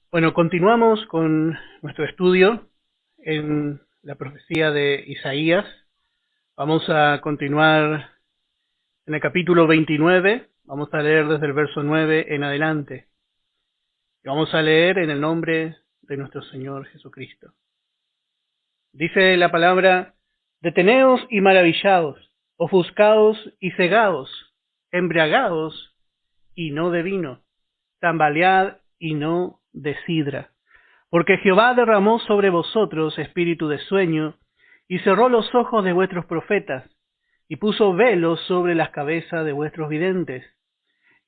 Bueno, continuamos con nuestro estudio en la profecía de Isaías. Vamos a continuar en el capítulo 29. Vamos a leer desde el verso 9 en adelante. Y vamos a leer en el nombre de nuestro Señor Jesucristo. Dice la palabra: deteneos y maravillaos, ofuscaos y cegaos, embriagaos y no de vino, tambalead y no de sidra. Porque Jehová derramó sobre vosotros espíritu de sueño, y cerró los ojos de vuestros profetas, y puso velos sobre las cabezas de vuestros videntes.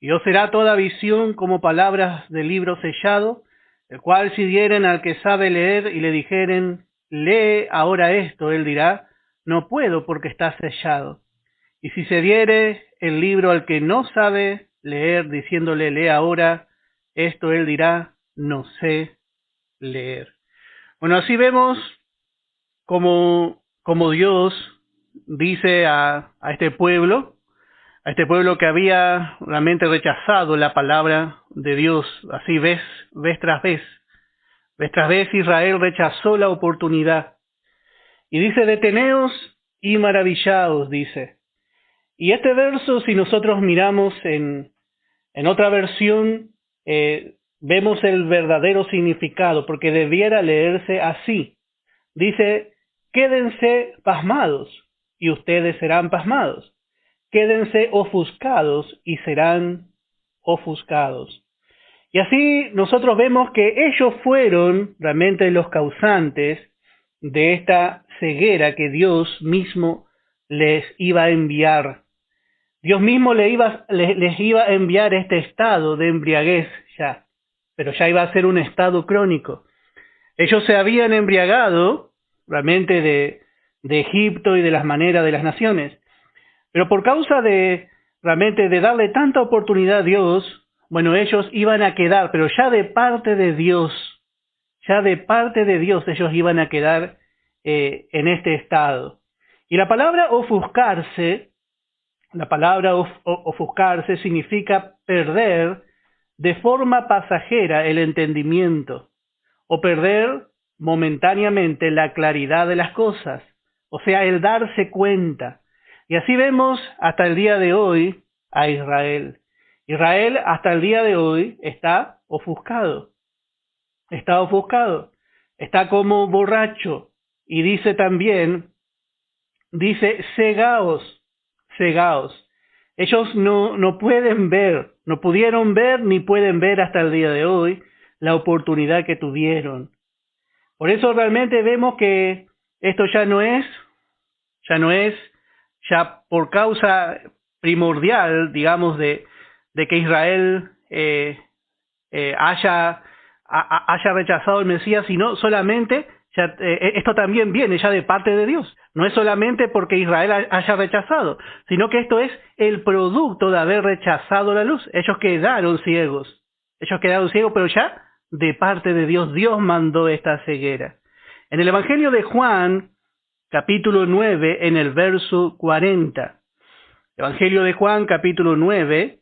Y os será toda visión como palabras del libro sellado, el cual si dieren al que sabe leer y le dijeren, lee ahora esto, él dirá, no puedo porque está sellado. Y si se diere el libro al que no sabe leer, diciéndole, lee ahora esto, él dirá, no sé leer. Bueno, así vemos como Dios dice a este pueblo que había realmente rechazado la palabra de Dios, así vez tras vez Israel rechazó la oportunidad. Y dice, deteneos y maravillaos, dice. Y este verso, si nosotros miramos en otra versión, vemos el verdadero significado, porque debiera leerse así. Dice, quédense pasmados, y ustedes serán pasmados. Quédense ofuscados, y serán ofuscados. Y así nosotros vemos que ellos fueron realmente los causantes de esta ceguera que Dios mismo les iba a enviar. Dios mismo les iba a enviar este estado de embriaguez ya, pero ya iba a ser un estado crónico. Ellos se habían embriagado realmente de Egipto y de las maneras de las naciones, pero por causa de realmente de darle tanta oportunidad a Dios, bueno, ellos iban a quedar, pero ya de parte de Dios ellos iban a quedar en este estado. Y la palabra ofuscarse significa perder de forma pasajera el entendimiento o perder momentáneamente la claridad de las cosas, o sea, el darse cuenta. Y así vemos hasta el día de hoy a Israel. Israel hasta el día de hoy está ofuscado, está como borracho. Y dice también, cegaos. Ellos no pueden ver, no pudieron ver ni pueden ver hasta el día de hoy la oportunidad que tuvieron. Por eso realmente vemos que esto ya no es por causa primordial, digamos, de que Israel haya rechazado el Mesías, sino solamente esto también viene ya de parte de Dios. No es solamente porque Israel haya rechazado, sino que esto es el producto de haber rechazado la luz. Ellos quedaron ciegos, pero ya de parte de Dios. Dios mandó esta ceguera. En el Evangelio de Juan, capítulo 9, en el verso 40. Evangelio de Juan, capítulo 9,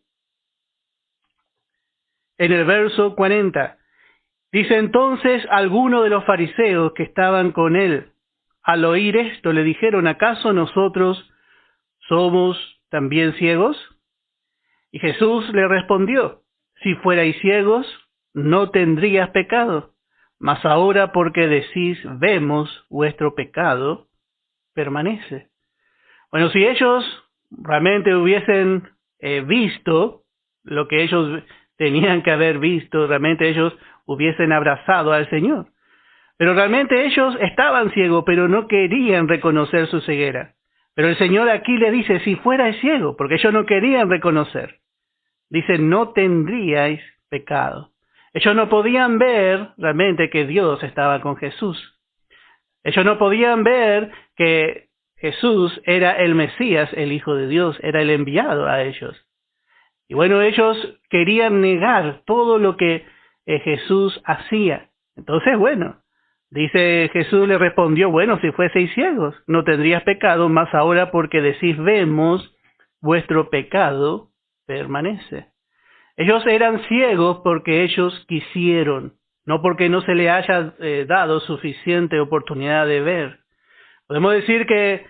en el verso 40. Dice, entonces algunos de los fariseos que estaban con él, al oír esto, le dijeron, ¿acaso nosotros somos también ciegos? Y Jesús le respondió, si fuerais ciegos, no tendrías pecado, mas ahora porque decís, vemos, vuestro pecado permanece. Bueno, si ellos realmente hubiesen visto lo que ellos tenían que haber visto, realmente ellos hubiesen abrazado al Señor. Pero realmente ellos estaban ciegos, pero no querían reconocer su ceguera. Pero el Señor aquí le dice, si fuerais ciego, porque ellos no querían reconocer. Dice, no tendríais pecado. Ellos no podían ver realmente que Dios estaba con Jesús. Ellos no podían ver que Jesús era el Mesías, el Hijo de Dios, era el enviado a ellos. Y bueno, ellos querían negar todo lo que Jesús hacía. Entonces, bueno, dice Jesús le respondió, bueno, si fueseis ciegos, no tendrías pecado, mas ahora porque decís, vemos, vuestro pecado permanece. Ellos eran ciegos porque ellos quisieron, no porque no se le haya dado suficiente oportunidad de ver. Podemos decir que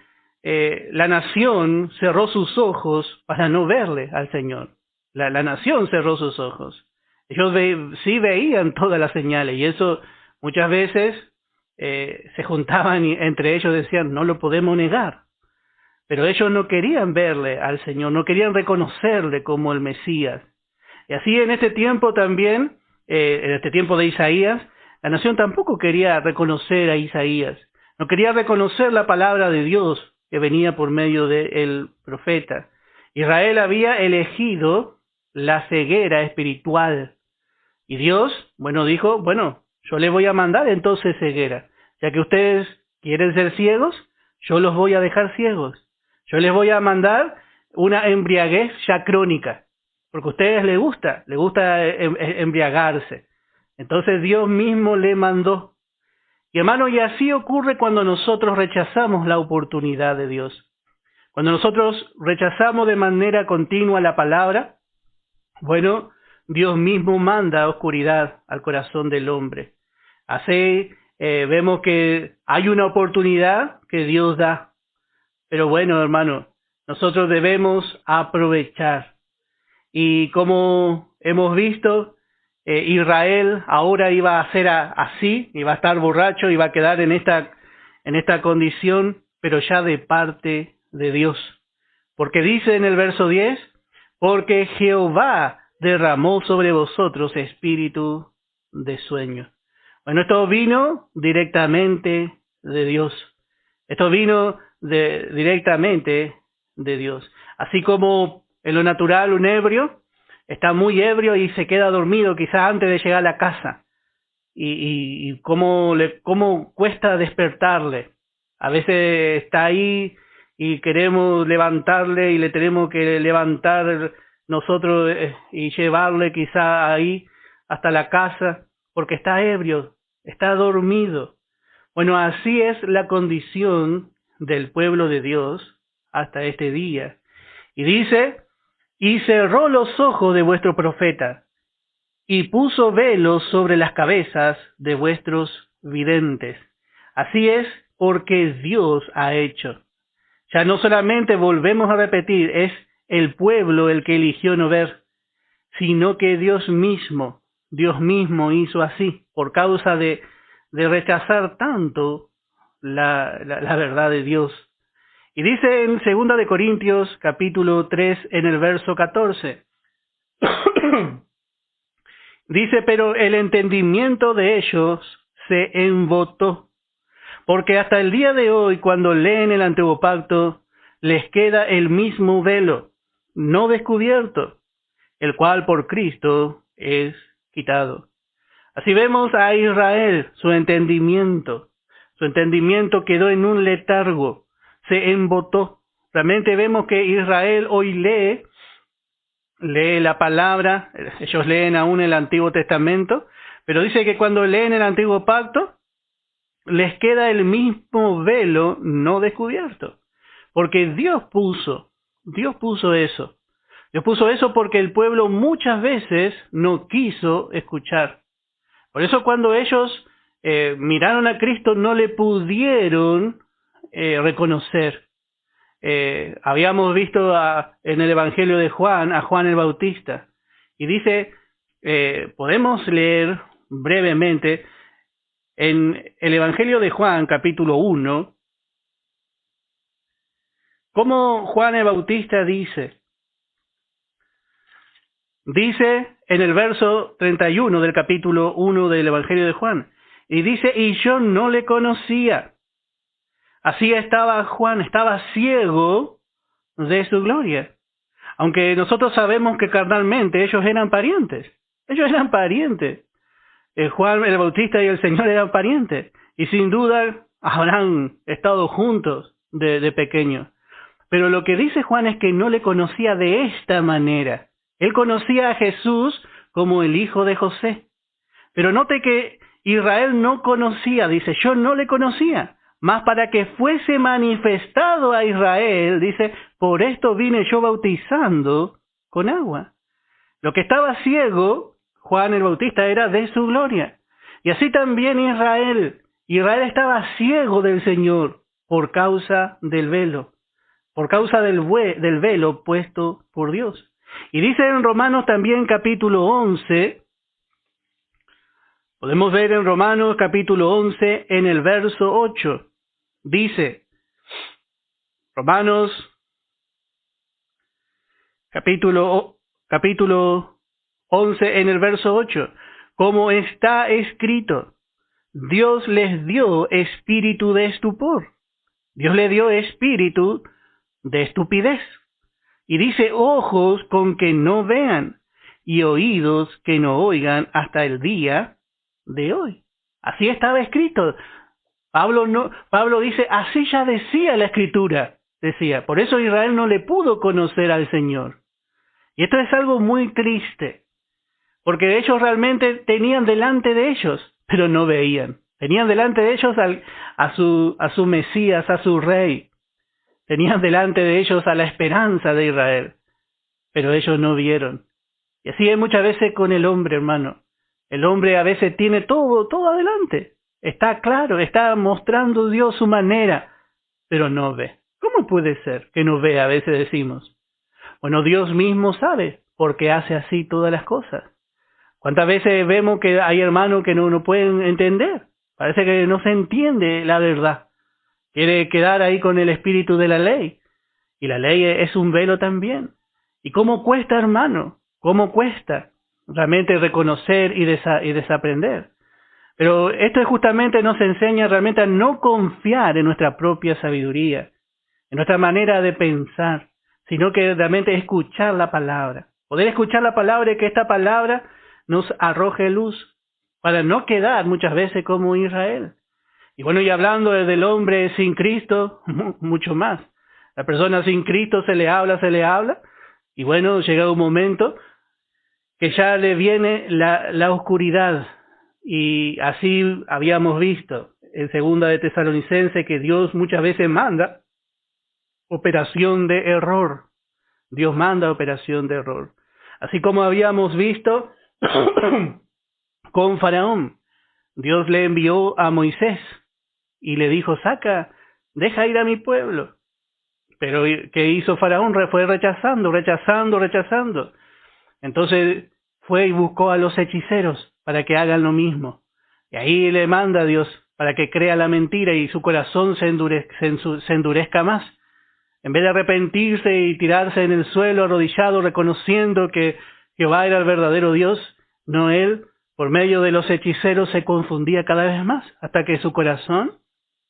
la nación cerró sus ojos para no verle al Señor. La nación cerró sus ojos. Ellos sí veían todas las señales, y eso muchas veces se juntaban y entre ellos decían, no lo podemos negar. Pero ellos no querían verle al Señor, no querían reconocerle como el Mesías. Y así en este tiempo también, en este tiempo de Isaías, la nación tampoco quería reconocer a Isaías. No quería reconocer la palabra de Dios que venía por medio del profeta. Israel había elegido la ceguera espiritual. Y Dios, dijo, yo les voy a mandar entonces ceguera. Ya que ustedes quieren ser ciegos, yo los voy a dejar ciegos. Yo les voy a mandar una embriaguez ya crónica. Porque a ustedes les gusta embriagarse. Entonces Dios mismo le mandó. Y hermano, y así ocurre cuando nosotros rechazamos la oportunidad de Dios. Cuando nosotros rechazamos de manera continua la palabra, Dios mismo manda oscuridad al corazón del hombre. Así vemos que hay una oportunidad que Dios da. Pero hermano, nosotros debemos aprovechar. Y como hemos visto, Israel ahora iba a ser así, iba a estar borracho, iba a quedar en esta condición, pero ya de parte de Dios. Porque dice en el verso 10, porque Jehová derramó sobre vosotros espíritu de sueño. Esto vino directamente de Dios. Esto vino directamente de Dios. Así como en lo natural un ebrio está muy ebrio y se queda dormido quizás antes de llegar a la casa. Y cómo cuesta despertarle. A veces está ahí y queremos levantarle y le tenemos que levantar nosotros y llevarle quizá ahí hasta la casa porque está ebrio, está dormido. Así es la condición del pueblo de Dios hasta este día. Y dice, y cerró los ojos de vuestro profeta y puso velos sobre las cabezas de vuestros videntes. Así es porque Dios ha hecho. Ya no solamente volvemos a repetir, es el pueblo el que eligió no ver, sino que Dios mismo hizo así, por causa de rechazar tanto la verdad de Dios. Y dice en 2 de Corintios, capítulo 3, en el verso 14, dice, pero el entendimiento de ellos se embotó, porque hasta el día de hoy, cuando leen el Antiguo Pacto, les queda el mismo velo, no descubierto, el cual por Cristo es quitado. Así vemos a Israel, su entendimiento quedó en un letargo, se embotó. Realmente vemos que Israel hoy lee la palabra, ellos leen aún el Antiguo Testamento, pero dice que cuando leen el Antiguo Pacto, les queda el mismo velo no descubierto. Porque Dios puso eso. Dios puso eso porque el pueblo muchas veces no quiso escuchar. Por eso cuando ellos miraron a Cristo no le pudieron reconocer. Habíamos visto en el Evangelio de Juan, a Juan el Bautista. Y dice, podemos leer brevemente en el Evangelio de Juan, capítulo 1, cómo Juan el Bautista dice en el verso 31 del capítulo 1 del Evangelio de Juan, y dice, y yo no le conocía. Así estaba Juan, estaba ciego de su gloria. Aunque nosotros sabemos que carnalmente ellos eran parientes. Juan el Bautista y el Señor eran parientes. Y sin duda habrán estado juntos de pequeño. Pero lo que dice Juan es que no le conocía de esta manera. Él conocía a Jesús como el hijo de José. Pero note que Israel no conocía, dice, yo no le conocía. Mas para que fuese manifestado a Israel, dice, por esto vine yo bautizando con agua. Lo que estaba ciego, Juan el Bautista, era de su gloria. Y así también Israel. Israel estaba ciego del Señor por causa del velo, por causa del velo puesto por Dios. Y dice en Romanos también capítulo 11, podemos ver en Romanos capítulo 11 en el verso 8, dice, Romanos capítulo 11 en el verso 8, como está escrito, Dios les dio espíritu de estupor, Dios le dio espíritu de estupidez. Y dice, ojos con que no vean y oídos que no oigan hasta el día de hoy. Así estaba escrito. Pablo dice, así ya decía la Escritura. Decía, por eso Israel no le pudo conocer al Señor. Y esto es algo muy triste, porque ellos realmente tenían delante de ellos, pero no veían. Tenían delante de ellos a su Mesías, a su Rey. Tenían delante de ellos a la esperanza de Israel, pero ellos no vieron. Y así es muchas veces con el hombre, hermano. El hombre a veces tiene todo adelante. Está claro, está mostrando Dios su manera, pero no ve. ¿Cómo puede ser que no ve? A veces decimos. Bueno, Dios mismo sabe, porque hace así todas las cosas. ¿Cuántas veces vemos que hay hermanos que no pueden entender? Parece que no se entiende la verdad. Quiere quedar ahí con el espíritu de la ley. Y la ley es un velo también. ¿Y cómo cuesta, hermano? ¿Cómo cuesta realmente reconocer y desaprender? Pero esto justamente nos enseña realmente a no confiar en nuestra propia sabiduría, en nuestra manera de pensar, sino que realmente escuchar la palabra. Poder escuchar la palabra y que esta palabra nos arroje luz para no quedar muchas veces como Israel. Y bueno, y hablando del hombre sin Cristo, mucho más. La persona sin Cristo se le habla, y bueno, llega un momento que ya le viene la oscuridad. Y así habíamos visto en 2 de Tesalonicenses que Dios muchas veces manda operación de error. Dios manda operación de error. Así como habíamos visto con Faraón. Dios le envió a Moisés y le dijo, deja ir a mi pueblo. Pero ¿qué hizo Faraón? Fue rechazando. Entonces fue y buscó a los hechiceros para que hagan lo mismo. Y ahí le manda a Dios para que crea la mentira y su corazón se endurezca más. En vez de arrepentirse y tirarse en el suelo arrodillado reconociendo que Jehová era el verdadero Dios, no él, por medio de los hechiceros se confundía cada vez más hasta que su corazón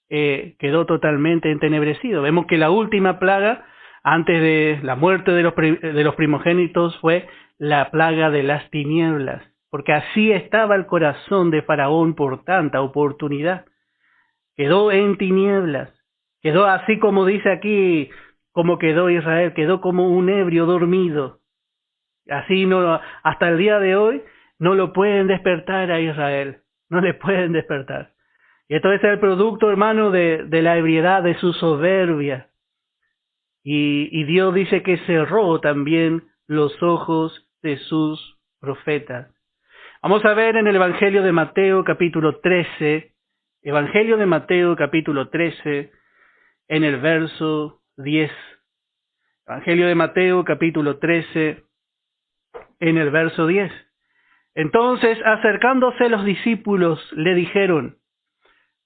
quedó totalmente entenebrecido. Vemos que la última plaga, antes de la muerte de los primogénitos, fue la plaga de las tinieblas, porque así estaba el corazón de Faraón por tanta oportunidad. Quedó en tinieblas, quedó así como dice aquí, como quedó Israel, quedó como un ebrio dormido. Así no, hasta el día de hoy no lo pueden despertar a Israel, no le pueden despertar. Y esto es el producto, hermano, de la ebriedad, de su soberbia. Y Dios dice que cerró también los ojos de sus profetas. Vamos a ver en el Evangelio de Mateo capítulo 13, Evangelio de Mateo capítulo 13, en el verso 10. Evangelio de Mateo capítulo 13, en el verso 10. Entonces, acercándose los discípulos, le dijeron,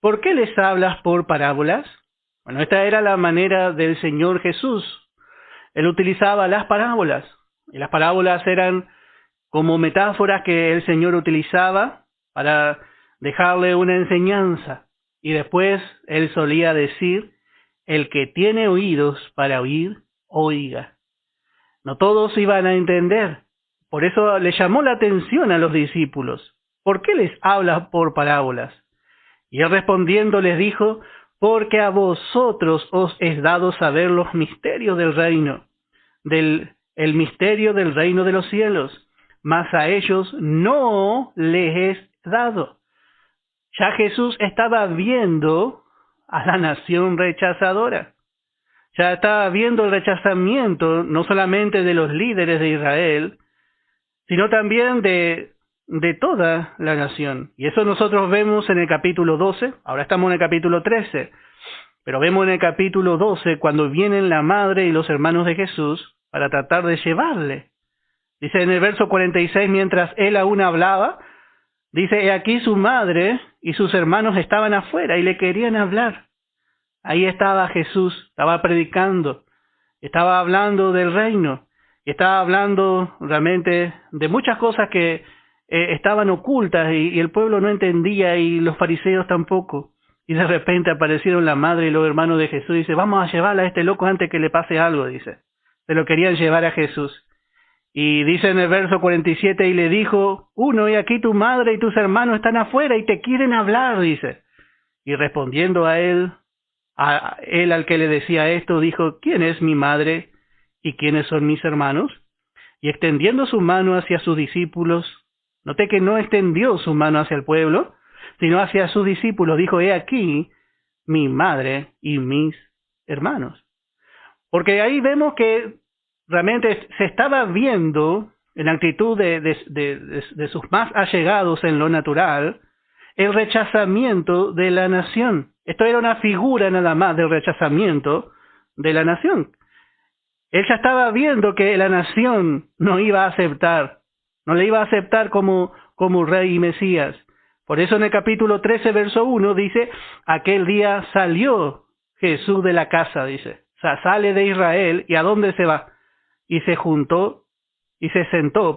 ¿por qué les hablas por parábolas? Bueno, esta era la manera del Señor Jesús. Él utilizaba las parábolas. Y las parábolas eran como metáforas que el Señor utilizaba para dejarle una enseñanza. Y después Él solía decir, el que tiene oídos para oír, oiga. No todos iban a entender. Por eso le llamó la atención a los discípulos. ¿Por qué les hablas por parábolas? Y él respondiendo les dijo, porque a vosotros os es dado saber los misterios del reino, el misterio del reino de los cielos, mas a ellos no les es dado. Ya Jesús estaba viendo a la nación rechazadora. Ya estaba viendo el rechazamiento no solamente de los líderes de Israel, sino también de de toda la nación. Y eso nosotros vemos en el capítulo 12, ahora estamos en el capítulo 13, pero vemos en el capítulo 12 cuando vienen la madre y los hermanos de Jesús para tratar de llevarle. Dice en el verso 46, mientras él aún hablaba, dice, he aquí su madre y sus hermanos estaban afuera y le querían hablar. Ahí estaba Jesús, estaba predicando, estaba hablando del reino, estaba hablando realmente de muchas cosas que estaban ocultas y el pueblo no entendía y los fariseos tampoco. Y de repente aparecieron la madre y los hermanos de Jesús y dice, vamos a llevarla a este loco antes que le pase algo, dice. Se lo querían llevar a Jesús. Y dice en el verso 47, y le dijo, uno, y aquí tu madre y tus hermanos están afuera y te quieren hablar, dice. Y respondiendo a él al que le decía esto, dijo, ¿quién es mi madre y quiénes son mis hermanos? Y extendiendo su mano hacia sus discípulos, noté que no extendió su mano hacia el pueblo, sino hacia sus discípulos. Dijo, he aquí mi madre y mis hermanos. Porque ahí vemos que realmente se estaba viendo en la actitud de sus más allegados en lo natural, el rechazamiento de la nación. Esto era una figura nada más del rechazamiento de la nación. Él ya estaba viendo que la nación no iba a aceptar, no le iba a aceptar como rey y Mesías. Por eso en el capítulo 13, verso 1, dice, aquel día salió Jesús de la casa, dice. O sea, sale de Israel, ¿y a dónde se va? Y se sentó,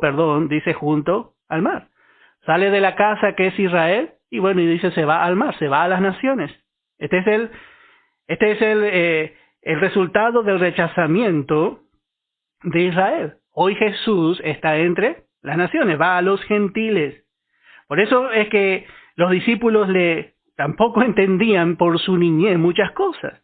dice, junto al mar. Sale de la casa que es Israel, y bueno, y dice, se va al mar, se va a las naciones. Este es el resultado del rechazamiento de Israel. Hoy Jesús está entre las naciones, va a los gentiles. Por eso es que los discípulos tampoco entendían por su niñez muchas cosas.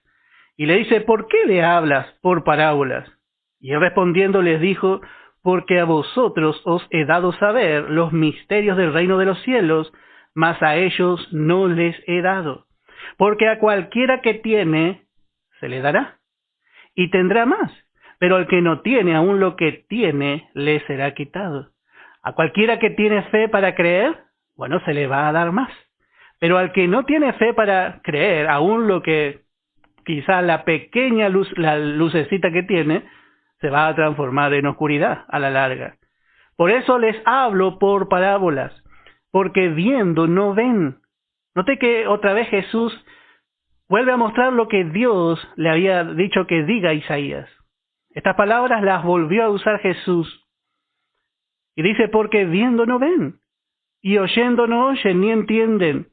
Y le dice, ¿por qué le hablas por parábolas? Y él respondiendo les dijo, porque a vosotros os he dado saber los misterios del reino de los cielos, mas a ellos no les he dado. Porque a cualquiera que tiene, se le dará, y tendrá más. Pero al que no tiene, aún lo que tiene, le será quitado. A cualquiera que tiene fe para creer, bueno, se le va a dar más. Pero al que no tiene fe para creer, aún lo que quizá la pequeña luz, la lucecita que tiene, se va a transformar en oscuridad a la larga. Por eso les hablo por parábolas, porque viendo no ven. Note que otra vez Jesús vuelve a mostrar lo que Dios le había dicho que diga a Isaías. Estas palabras las volvió a usar Jesús. Y dice, porque viendo no ven, y oyendo no oyen ni entienden,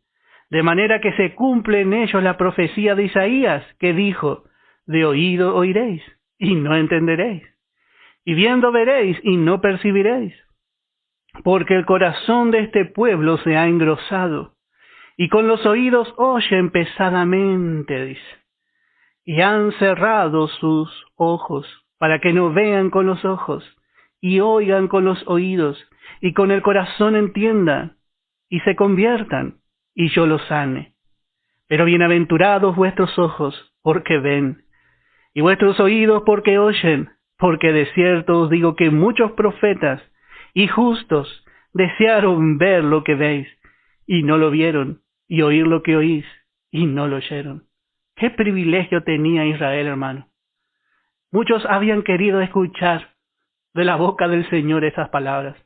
de manera que se cumple en ellos la profecía de Isaías, que dijo, de oído oiréis, y no entenderéis, y viendo veréis, y no percibiréis, porque el corazón de este pueblo se ha engrosado, y con los oídos oyen pesadamente, dice, y han cerrado sus ojos, para que no vean con los ojos, y oigan con los oídos, y con el corazón entiendan, y se conviertan, y yo los sane. Pero bienaventurados vuestros ojos, porque ven, y vuestros oídos porque oyen, porque de cierto os digo que muchos profetas y justos desearon ver lo que veis, y no lo vieron, y oír lo que oís, y no lo oyeron. ¡Qué privilegio tenía Israel, hermano! Muchos habían querido escuchar de la boca del Señor esas palabras.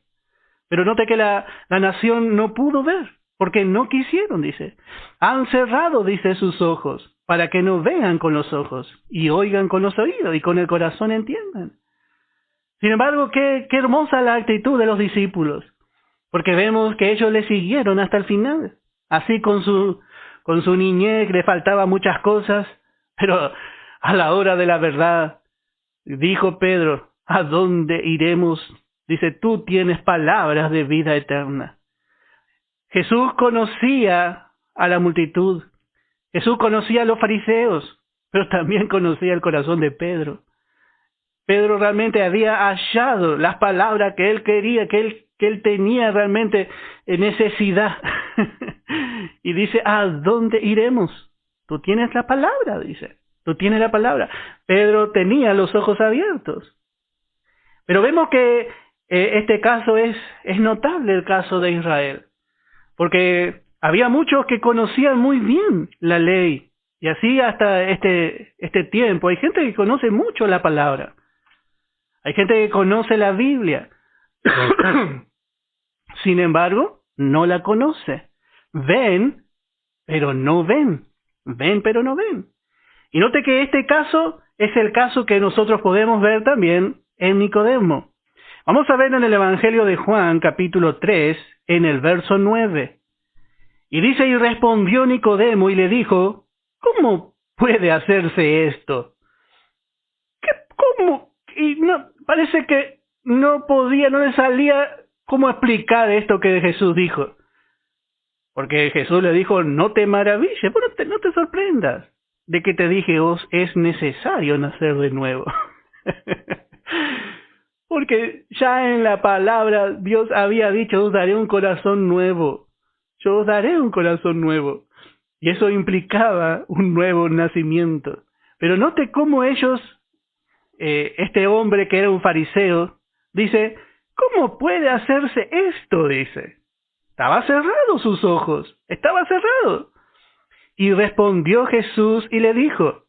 Pero note que la nación no pudo ver, porque no quisieron, dice. Han cerrado, dice, sus ojos, para que no vean con los ojos, y oigan con los oídos, y con el corazón entiendan. Sin embargo, qué hermosa la actitud de los discípulos, porque vemos que ellos le siguieron hasta el final. Así con su niñez le faltaban muchas cosas, pero a la hora de la verdad, dijo Pedro, ¿a dónde iremos? Dice, tú tienes palabras de vida eterna. Jesús conocía a la multitud. Jesús conocía a los fariseos, pero también conocía el corazón de Pedro. Pedro realmente había hallado las palabras que él quería, que él tenía realmente necesidad. Y dice, ¿a dónde iremos? Tú tienes la palabra, dice. Tú tienes la palabra. Pedro tenía los ojos abiertos. Pero vemos que este caso es notable, el caso de Israel, porque había muchos que conocían muy bien la ley, y así hasta este tiempo. Hay gente que conoce mucho la palabra, hay gente que conoce la Biblia, sin embargo, no la conoce. Ven, pero no ven. Ven, pero no ven. Y note que este caso es el caso que nosotros podemos ver también en Nicodemo. Vamos a ver en el Evangelio de Juan, capítulo 3, en el verso 9. Y dice, y respondió Nicodemo y le dijo, ¿cómo puede hacerse esto? ¿Cómo? Y no, parece que no le salía cómo explicar esto que Jesús dijo. Porque Jesús le dijo, no te maravilles, bueno, no te sorprendas de que te dije, os es necesario nacer de nuevo. Porque ya en la palabra Dios había dicho, os daré un corazón nuevo. Yo os daré un corazón nuevo. Y eso implicaba un nuevo nacimiento. Pero note cómo ellos, este hombre que era un fariseo, dice, ¿cómo puede hacerse esto? Dice. Estaba cerrado sus ojos, estaba cerrado. Y respondió Jesús y le dijo,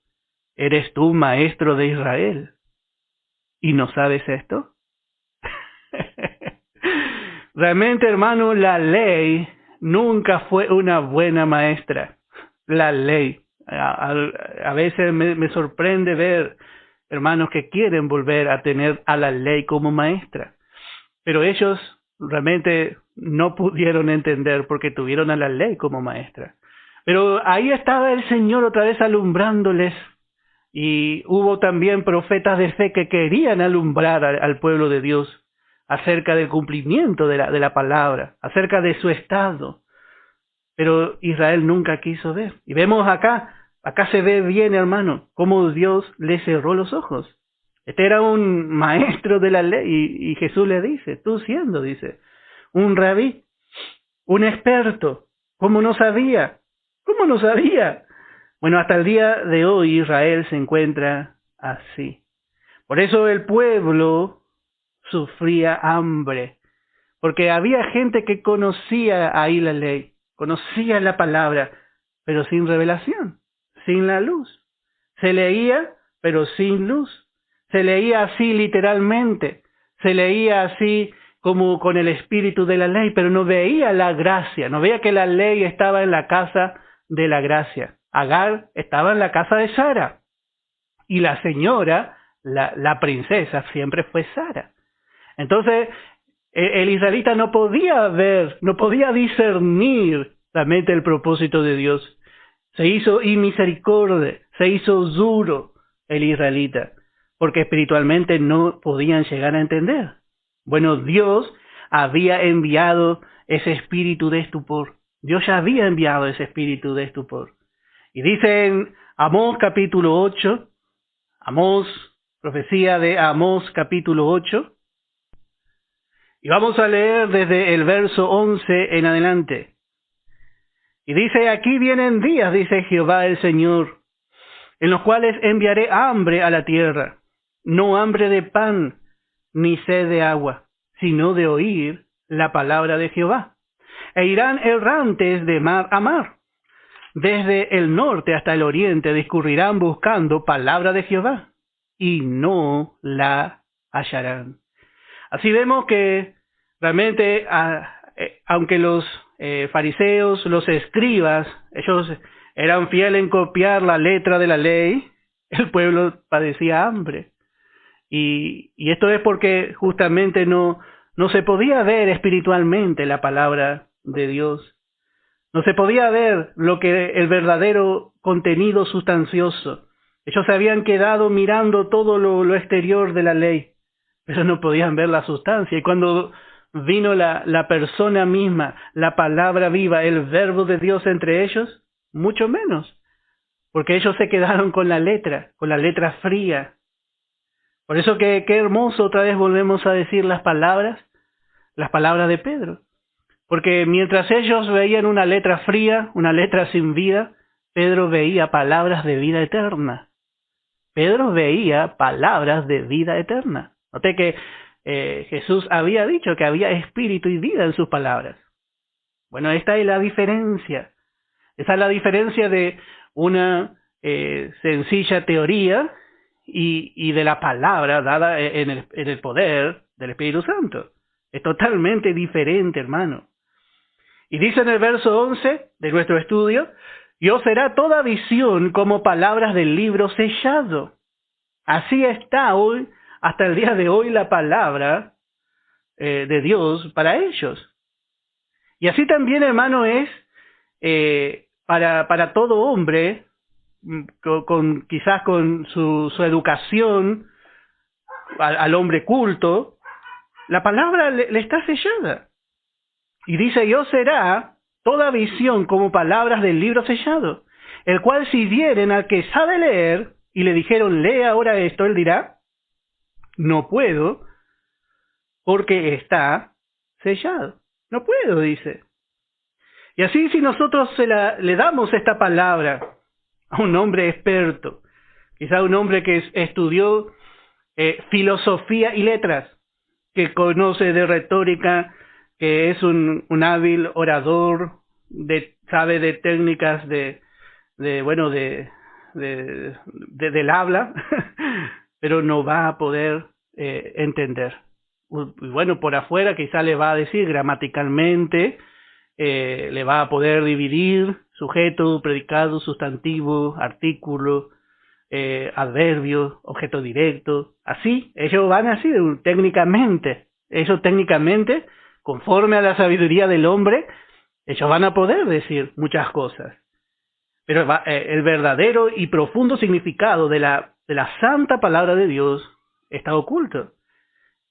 ¿eres tú maestro de Israel y no sabes esto? Realmente, hermano, la ley nunca fue una buena maestra. La ley. A veces me sorprende ver hermanos que quieren volver a tener a la ley como maestra. Pero ellos realmente no pudieron entender porque tuvieron a la ley como maestra. Pero ahí estaba el Señor otra vez alumbrándoles. Y hubo también profetas de fe que querían alumbrar al pueblo de Dios acerca del cumplimiento de la palabra, acerca de su estado. Pero Israel nunca quiso ver. Y vemos acá se ve bien, hermano, cómo Dios le cerró los ojos. Este era un maestro de la ley y Jesús le dice, tú siendo, dice, un rabí, un experto, ¿cómo no sabía? ¿Cómo no sabía? Bueno, hasta el día de hoy Israel se encuentra así. Por eso el pueblo sufría hambre, porque había gente que conocía ahí la ley, conocía la palabra, pero sin revelación, sin la luz. Se leía, pero sin luz. Se leía así literalmente, se leía así como con el espíritu de la ley, pero no veía la gracia, no veía que la ley estaba en la casa de la gracia. Agar estaba en la casa de Sara, y la señora, la princesa, siempre fue Sara. Entonces, el israelita no podía ver, no podía discernir realmente el propósito de Dios. Se hizo inmisericordia, se hizo duro el israelita, porque espiritualmente no podían llegar a entender. Bueno, Dios había enviado ese espíritu de estupor. Dios ya había enviado ese espíritu de estupor. Y dice en Amós capítulo 8, profecía de Amós capítulo 8, y vamos a leer desde el verso 11 en adelante. Y dice, aquí vienen días, dice Jehová el Señor, en los cuales enviaré hambre a la tierra, no hambre de pan, ni sed de agua, sino de oír la palabra de Jehová. E irán errantes de mar a mar, desde el norte hasta el oriente discurrirán buscando palabra de Jehová, y no la hallarán. Así vemos que realmente, aunque los fariseos, los escribas, ellos eran fieles en copiar la letra de la ley, el pueblo padecía hambre. Y esto es porque justamente no se podía ver espiritualmente la palabra de Dios. No se podía ver el verdadero contenido sustancioso. Ellos se habían quedado mirando todo lo exterior de la ley, pero no podían ver la sustancia. Y cuando vino la persona misma, la palabra viva, el verbo de Dios entre ellos, mucho menos, porque ellos se quedaron con la letra fría. Por eso qué hermoso, otra vez volvemos a decir las palabras de Pedro. Porque mientras ellos veían una letra fría, una letra sin vida, Pedro veía palabras de vida eterna. Pedro veía palabras de vida eterna. Noté que Jesús había dicho que había espíritu y vida en sus palabras. Bueno, esta es la diferencia. Esa es la diferencia de una sencilla teoría y de la palabra dada en el poder del Espíritu Santo. Es totalmente diferente, hermano. Y dice en el verso 11 de nuestro estudio, y os será toda visión como palabras del libro sellado. Así está hoy, hasta el día de hoy, la palabra de Dios para ellos. Y así también, hermano, es para todo hombre, quizás con su educación, al hombre culto, la palabra le está sellada. Y dice, yo será toda visión como palabras del libro sellado, el cual si dieren al que sabe leer, y le dijeron, lee ahora esto, él dirá, no puedo, porque está sellado. No puedo, dice. Y así si nosotros le damos esta palabra a un hombre experto, quizá un hombre que estudió filosofía y letras, que conoce de retórica, que es un hábil orador, sabe de técnicas del habla, pero no va a poder entender. Bueno, por afuera quizá le va a decir gramaticalmente, le va a poder dividir sujeto, predicado, sustantivo, artículo, adverbio, objeto directo, así, ellos van así técnicamente, conforme a la sabiduría del hombre, ellos van a poder decir muchas cosas, pero el verdadero y profundo significado de la santa palabra de Dios está oculto.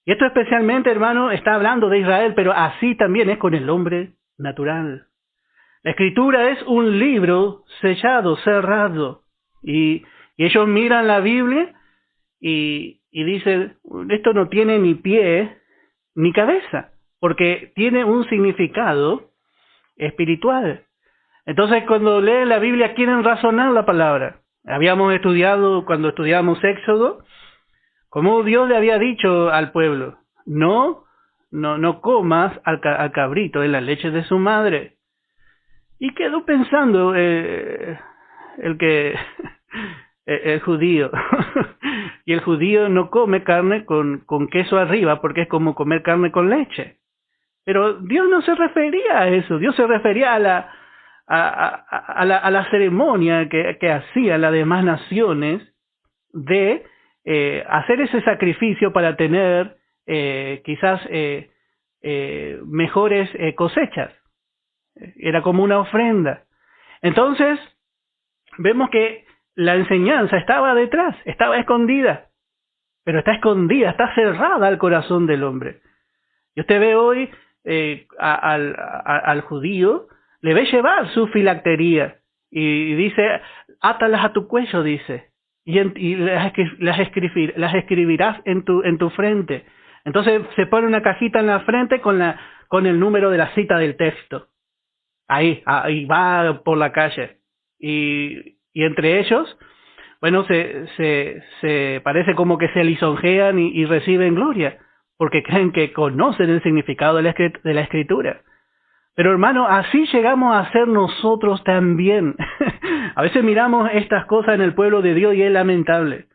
Y esto especialmente, hermano, está hablando de Israel, pero así también es con el hombre natural. La Escritura es un libro sellado, cerrado, y ellos miran la Biblia y dicen, esto no tiene ni pie ni cabeza, porque tiene un significado espiritual. Entonces, cuando leen la Biblia, quieren razonar la palabra. Habíamos estudiado, cuando estudiamos Éxodo, como Dios le había dicho al pueblo, no comas al cabrito en la leche de su madre. Y quedó pensando el judío. Y el judío no come carne con queso arriba, porque es como comer carne con leche. Pero Dios no se refería a eso. Dios se refería a la ceremonia que hacían las demás naciones de hacer ese sacrificio para tener quizás mejores cosechas. Era como una ofrenda. Entonces, vemos que la enseñanza estaba detrás, estaba escondida, pero está escondida, está cerrada al corazón del hombre. Y usted ve hoy al judío, le ve llevar su filactería y dice, átalas a tu cuello, dice, y las escribirás en tu frente. Entonces se pone una cajita en la frente con el número de la cita del texto. Ahí va por la calle. Y entre ellos, bueno, se parece como que se lisonjean y reciben gloria, porque creen que conocen el significado de la Escritura. Pero hermano, así llegamos a ser nosotros también. A veces miramos estas cosas en el pueblo de Dios y es lamentable.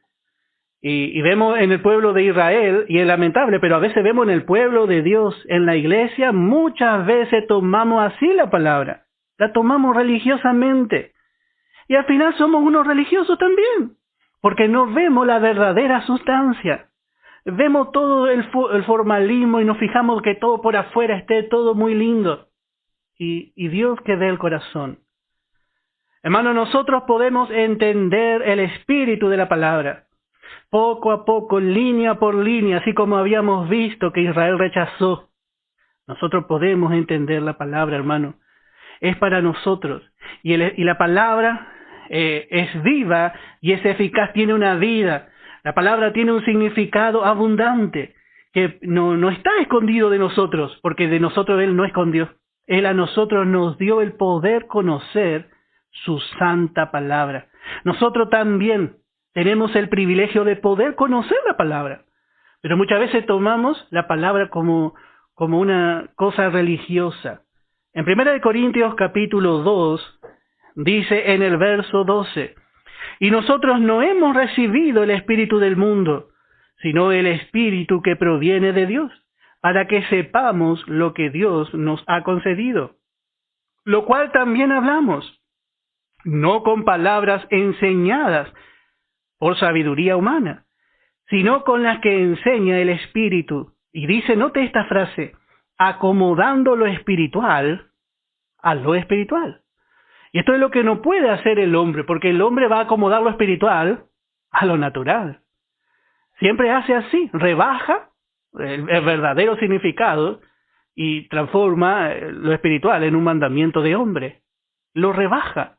Y vemos en el pueblo de Israel y es lamentable, pero a veces vemos en el pueblo de Dios, en la iglesia, muchas veces tomamos así la palabra, la tomamos religiosamente. Y al final somos unos religiosos también, porque no vemos la verdadera sustancia. Vemos todo el formalismo y nos fijamos que todo por afuera esté todo muy lindo. Y Dios que ve el corazón. Hermano, nosotros podemos entender el espíritu de la palabra. Poco a poco, línea por línea, así como habíamos visto que Israel rechazó. Nosotros podemos entender la palabra, hermano. Es para nosotros. Y la palabra es viva y es eficaz, tiene una vida. La palabra tiene un significado abundante que no está escondido de nosotros, porque de nosotros Él no escondió. Él a nosotros nos dio el poder conocer su santa palabra. Nosotros también tenemos el privilegio de poder conocer la palabra, Pero muchas veces tomamos la palabra como una cosa religiosa. En 1 Corintios capítulo 2 dice en el verso 12, y nosotros no hemos recibido el espíritu del mundo, sino el espíritu que proviene de Dios, para que sepamos lo que Dios nos ha concedido, lo cual también hablamos, no con palabras enseñadas por sabiduría humana, sino con las que enseña el Espíritu. Y dice, note esta frase, acomodando lo espiritual a lo espiritual. Y esto es lo que no puede hacer el hombre, porque el hombre va a acomodar lo espiritual a lo natural. Siempre hace así, rebaja el verdadero significado y transforma lo espiritual en un mandamiento de hombre. Lo rebaja.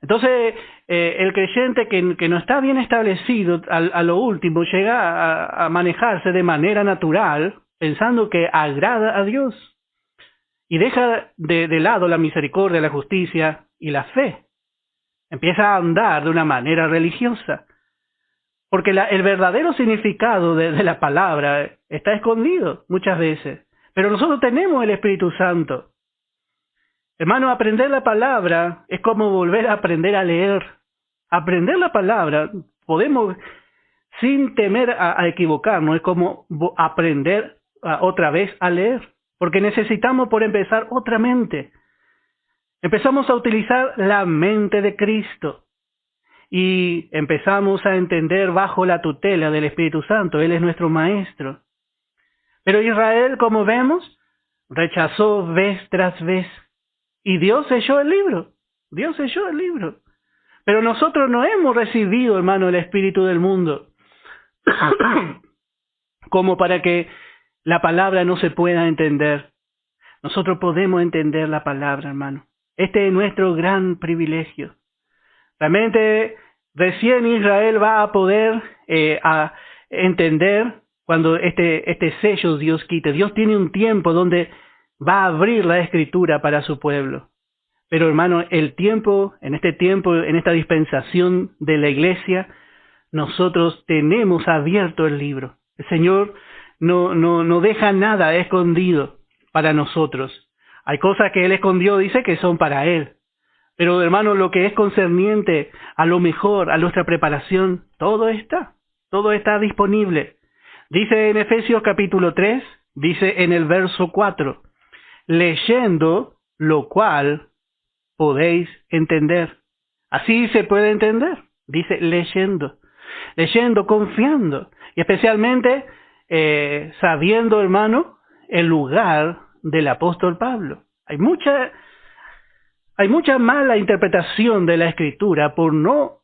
Entonces, el creyente que no está bien establecido a lo último llega a manejarse de manera natural, pensando que agrada a Dios, y deja de lado la misericordia, la justicia y la fe. Empieza a andar de una manera religiosa, porque el verdadero significado de la palabra está escondido muchas veces, pero nosotros tenemos el Espíritu Santo. Hermano, aprender la palabra es como volver a aprender a leer. Aprender la palabra, podemos, sin temer a equivocarnos, es como aprender otra vez a leer. Porque necesitamos, por empezar, otra mente. Empezamos a utilizar la mente de Cristo. Y empezamos a entender bajo la tutela del Espíritu Santo. Él es nuestro maestro. Pero Israel, como vemos, rechazó vez tras vez. Y Dios selló el libro. Dios selló el libro. Pero nosotros no hemos recibido, hermano, el espíritu del mundo. Como para que la palabra no se pueda entender. Nosotros podemos entender la palabra, hermano. Este es nuestro gran privilegio. Realmente, recién Israel va a poder a entender cuando este sello Dios quite. Dios tiene un tiempo donde va a abrir la Escritura para su pueblo. Pero hermano, en esta dispensación de la iglesia, nosotros tenemos abierto el libro. El Señor no deja nada escondido para nosotros. Hay cosas que Él escondió, dice, que son para Él. Pero hermano, lo que es concerniente a lo mejor, a nuestra preparación, todo está disponible. Dice en Efesios capítulo 3, dice en el verso 4, leyendo lo cual podéis entender. Así se puede entender. Dice leyendo, confiando. Y especialmente sabiendo, hermano, el lugar del apóstol Pablo. Hay mucha mala interpretación de la Escritura por no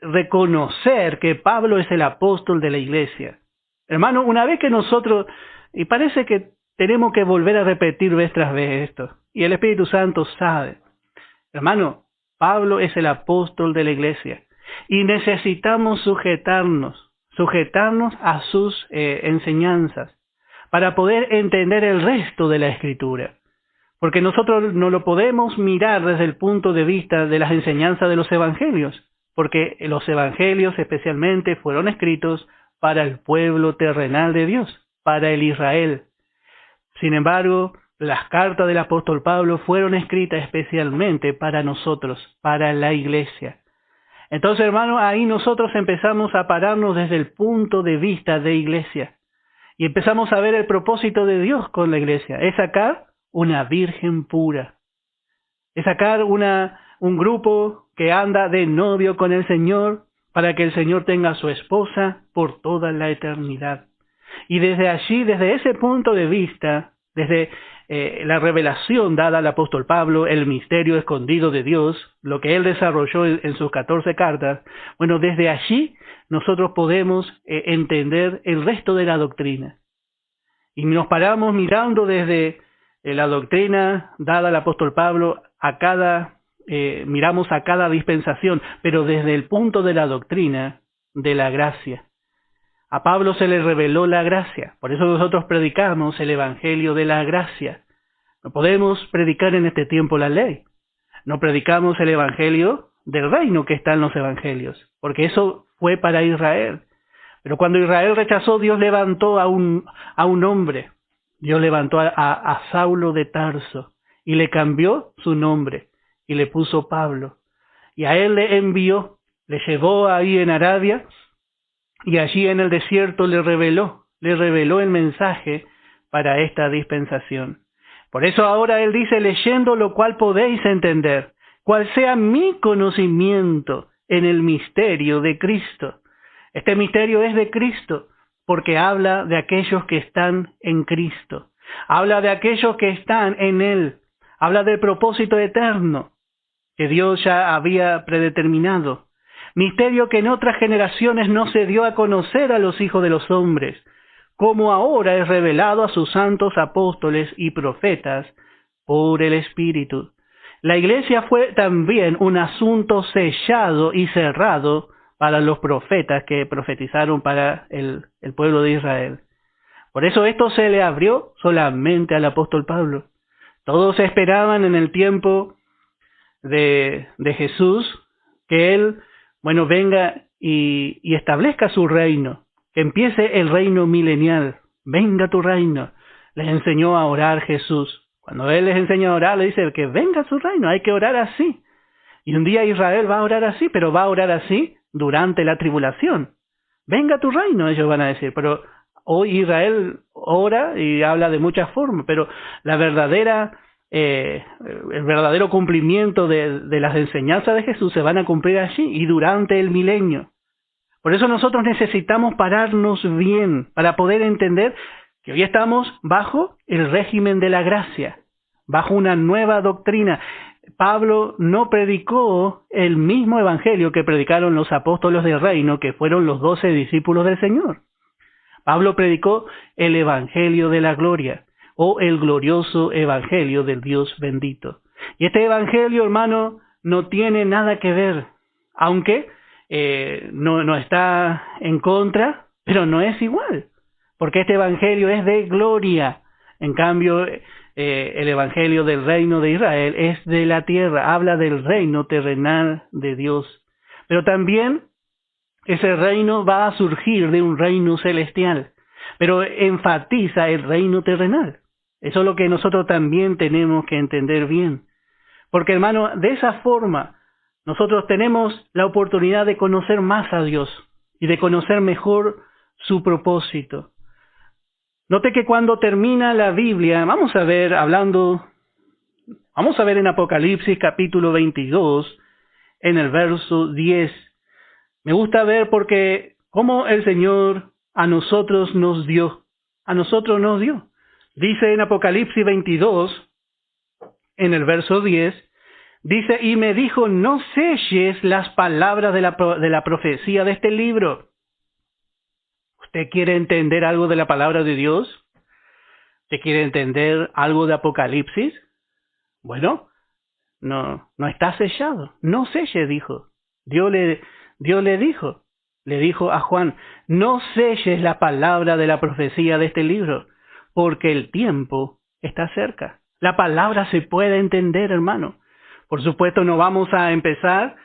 reconocer que Pablo es el apóstol de la iglesia. Hermano, una vez que nosotros, y parece que tenemos que volver a repetir vez tras vez esto. Y el Espíritu Santo sabe. Hermano, Pablo es el apóstol de la iglesia. Y necesitamos sujetarnos a sus enseñanzas para poder entender el resto de la Escritura. Porque nosotros no lo podemos mirar desde el punto de vista de las enseñanzas de los evangelios. Porque los evangelios especialmente fueron escritos para el pueblo terrenal de Dios, para el Israel. Sin embargo, las cartas del apóstol Pablo fueron escritas especialmente para nosotros, para la iglesia. Entonces, hermano, ahí nosotros empezamos a pararnos desde el punto de vista de iglesia. Y empezamos a ver el propósito de Dios con la iglesia. Es sacar una virgen pura. Es sacar un grupo que anda de novio con el Señor para que el Señor tenga a su esposa por toda la eternidad. Y desde allí, desde ese punto de vista, desde la revelación dada al apóstol Pablo, el misterio escondido de Dios, lo que él desarrolló en sus 14 cartas, bueno, desde allí nosotros podemos entender el resto de la doctrina. Y nos paramos mirando desde la doctrina dada al apóstol Pablo, miramos a cada dispensación, pero desde el punto de la doctrina de la gracia. A Pablo se le reveló la gracia, por eso nosotros predicamos el evangelio de la gracia. No podemos predicar en este tiempo la ley. No predicamos el evangelio del reino que está en los evangelios, porque eso fue para Israel. Pero cuando Israel rechazó, Dios levantó a un hombre. Dios levantó a Saulo de Tarso y le cambió su nombre y le puso Pablo. Y a él le envió, le llevó ahí en Arabia y allí en el desierto le reveló el mensaje para esta dispensación. Por eso ahora él dice, leyendo lo cual podéis entender, cuál sea mi conocimiento en el misterio de Cristo. Este misterio es de Cristo, porque habla de aquellos que están en Cristo. Habla de aquellos que están en Él. Habla del propósito eterno que Dios ya había predeterminado. Misterio que en otras generaciones no se dio a conocer a los hijos de los hombres, como ahora es revelado a sus santos apóstoles y profetas por el Espíritu. La iglesia fue también un asunto sellado y cerrado para los profetas que profetizaron para el pueblo de Israel. Por eso esto se le abrió solamente al apóstol Pablo. Todos esperaban en el tiempo de Jesús que Él, venga y establezca su reino, que empiece el reino milenial. Venga tu reino. Les enseñó a orar Jesús. Cuando Él les enseña a orar, le dice que venga su reino, hay que orar así. Y un día Israel va a orar así, pero va a orar así durante la tribulación. Venga tu reino, ellos van a decir. Pero hoy Israel ora y habla de muchas formas, pero el verdadero cumplimiento de las enseñanzas de Jesús se van a cumplir allí y durante el milenio. Por eso nosotros necesitamos pararnos bien para poder entender que hoy estamos bajo el régimen de la gracia, bajo una nueva doctrina. Pablo no predicó el mismo evangelio que predicaron los apóstoles del reino, que fueron los 12 discípulos del Señor. Pablo predicó el evangelio de la gloria, o el glorioso evangelio del Dios bendito. Y este evangelio, hermano, no tiene nada que ver, aunque no está en contra, pero no es igual, porque este evangelio es de gloria. En cambio, el evangelio del reino de Israel es de la tierra, habla del reino terrenal de Dios. Pero también ese reino va a surgir de un reino celestial, pero enfatiza el reino terrenal. Eso es lo que nosotros también tenemos que entender bien. Porque, hermano, de esa forma nosotros tenemos la oportunidad de conocer más a Dios y de conocer mejor su propósito. Note que cuando termina la Biblia, vamos a ver en Apocalipsis capítulo 22, en el verso 10. Me gusta ver porque cómo el Señor a nosotros nos dio. Dice en Apocalipsis 22, en el verso 10, dice, y me dijo, no selles las palabras de la profecía de este libro. ¿Usted quiere entender algo de la palabra de Dios? ¿Usted quiere entender algo de Apocalipsis? Bueno, no está sellado. No selle, dijo. Dios le dijo a Juan, no selles la palabra de la profecía de este libro, porque el tiempo está cerca. La palabra se puede entender, hermano. Por supuesto, no vamos a empezar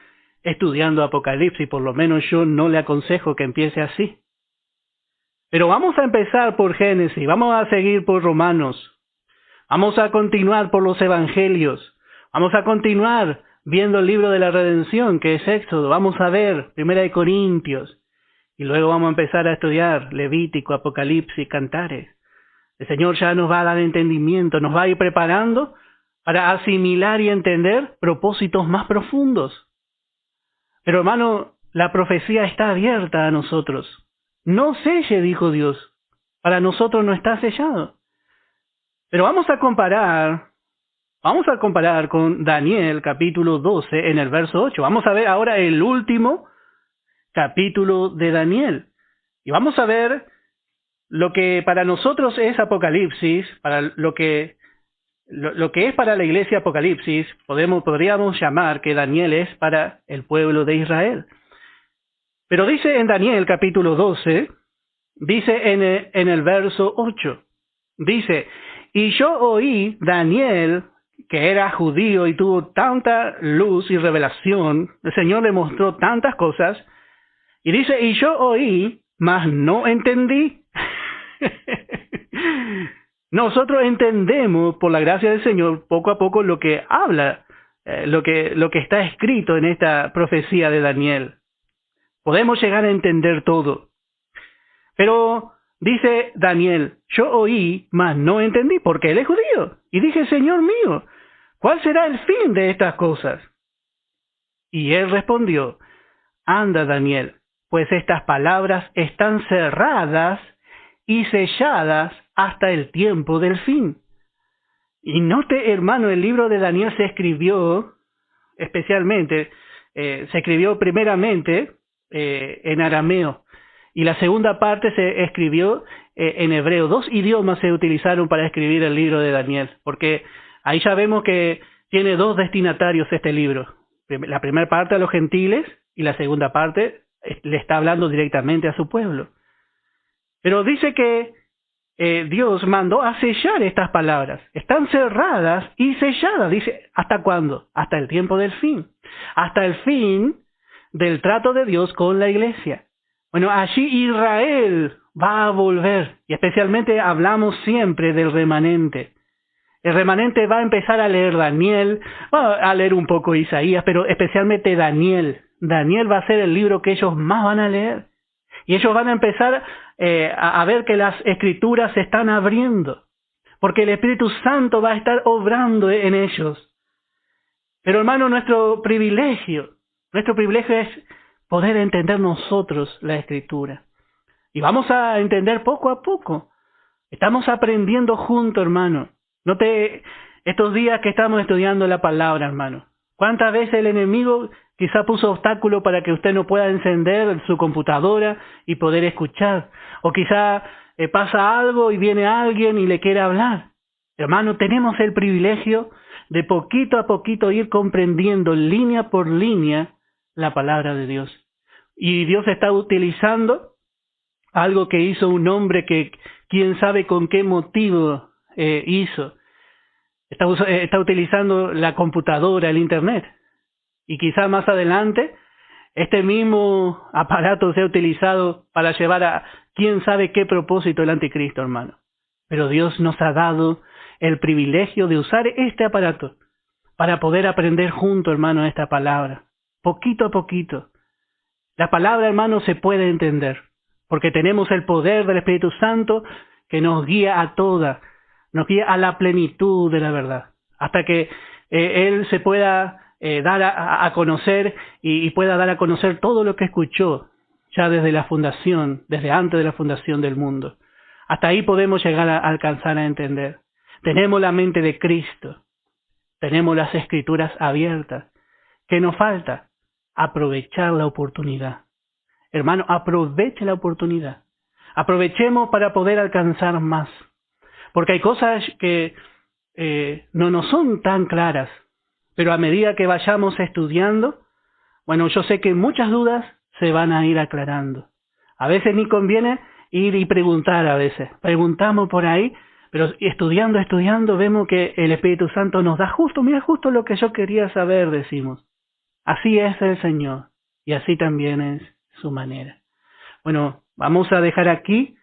estudiando Apocalipsis, por lo menos yo no le aconsejo que empiece así. Pero vamos a empezar por Génesis, vamos a seguir por Romanos, vamos a continuar por los Evangelios, vamos a continuar viendo el libro de la redención, que es Éxodo, vamos a ver 1 Corintios, y luego vamos a empezar a estudiar Levítico, Apocalipsis, Cantares. El Señor ya nos va a dar entendimiento, nos va a ir preparando para asimilar y entender propósitos más profundos. Pero hermano, la profecía está abierta a nosotros. No selle, dijo Dios. Para nosotros no está sellado. Pero vamos a comparar con Daniel capítulo 12 en el verso 8. Vamos a ver ahora el último capítulo de Daniel. Y vamos a ver lo que para nosotros es Apocalipsis, para lo que es para la iglesia Apocalipsis, podríamos llamar que Daniel es para el pueblo de Israel. Pero dice en Daniel capítulo 12, dice en el verso 8, dice, y yo oí Daniel, que era judío y tuvo tanta luz y revelación, el Señor le mostró tantas cosas, y dice, y yo oí mas no entendí. Nosotros entendemos, por la gracia del Señor, poco a poco lo que habla, lo que está escrito en esta profecía de Daniel. Podemos llegar a entender todo. Pero dice Daniel, yo oí, mas no entendí, porque él es judío. Y dije, Señor mío, ¿cuál será el fin de estas cosas? Y él respondió, anda, Daniel, pues estas palabras están cerradas y selladas hasta el tiempo del fin. Y note, hermano, el libro de Daniel se escribió especialmente, se escribió primeramente en arameo, y la segunda parte se escribió en hebreo. 2 idiomas se utilizaron para escribir el libro de Daniel, porque ahí ya vemos que tiene 2 destinatarios este libro. La primera parte a los gentiles y la segunda parte le está hablando directamente a su pueblo. Pero dice que Dios mandó a sellar estas palabras. Están cerradas y selladas. Dice, ¿hasta cuándo? Hasta el tiempo del fin. Hasta el fin del trato de Dios con la iglesia. Bueno, allí Israel va a volver. Y especialmente hablamos siempre del remanente. El remanente va a empezar a leer Daniel, va a leer un poco Isaías, pero especialmente Daniel. Daniel va a ser el libro que ellos más van a leer. Y ellos van a empezar a ver que las escrituras se están abriendo, porque el Espíritu Santo va a estar obrando en ellos. Pero hermano, nuestro privilegio es poder entender nosotros la Escritura. Y vamos a entender poco a poco. Estamos aprendiendo juntos, hermano. Estos días que estamos estudiando la palabra, hermano, ¿cuántas veces el enemigo quizá puso obstáculo para que usted no pueda encender su computadora y poder escuchar? O quizá pasa algo y viene alguien y le quiere hablar. Hermano, tenemos el privilegio de poquito a poquito ir comprendiendo línea por línea la palabra de Dios. Y Dios está utilizando algo que hizo un hombre que quién sabe con qué motivo hizo. Está utilizando la computadora, el internet. Y quizá más adelante este mismo aparato sea utilizado para llevar a quién sabe qué propósito el anticristo, hermano. Pero Dios nos ha dado el privilegio de usar este aparato para poder aprender juntos, hermano, esta palabra. Poquito a poquito. La palabra, hermano, se puede entender, porque tenemos el poder del Espíritu Santo que nos guía a nos guía a la plenitud de la verdad, hasta que Él se pueda dar a conocer y pueda dar a conocer todo lo que escuchó ya desde la fundación, desde antes de la fundación del mundo. Hasta ahí podemos llegar a alcanzar a entender. Tenemos la mente de Cristo, tenemos las Escrituras abiertas. ¿Qué nos falta? Aprovechar la oportunidad. Hermano, aproveche la oportunidad. Aprovechemos para poder alcanzar más. Porque hay cosas que no nos son tan claras, pero a medida que vayamos estudiando, bueno, yo sé que muchas dudas se van a ir aclarando. A veces ni conviene ir y preguntar a veces. Preguntamos por ahí, pero estudiando, vemos que el Espíritu Santo nos da justo lo que yo quería saber, decimos. Así es el Señor, y así también es su manera. Bueno, vamos a dejar aquí